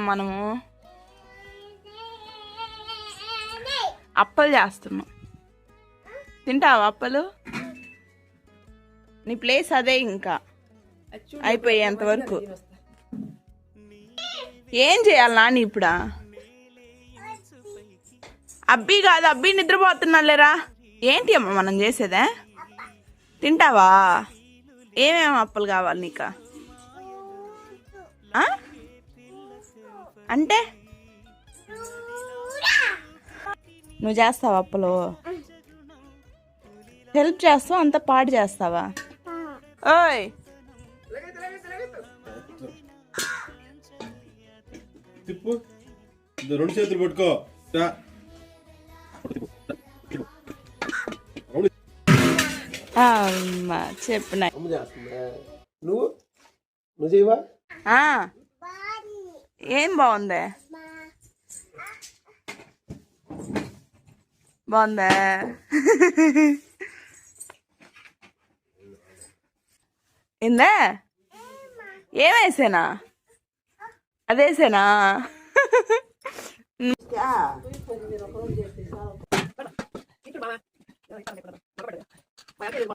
మనము అప్పలు చేస్తున్నాం. తింటావా అప్పలు? నీ ప్లేస్ అదే ఇంకా అయిపోయేంత వరకు. ఏం చేయాలి నాని ఇప్పుడా? అబ్బి కాదు, అబ్బి నిద్రపోతున్నాలేరా. ఏంటి అమ్మ మనం చేసేదే? తింటావా? ఏమేమి అప్పలు కావాలి నీకు? అంటే నువ్వు చేస్తావా అప్పలు? హెల్ప్ చేస్తావా అంత పాడు చేస్తావా? ఓయ్ తిప్పు, రెండు చేతులు పట్టుకో. చెప్పిన నువ్వు చేయవా? ఏం బాగుంది? బాగుందా? ఏందా? ఏమేసానా? అదేసేనా?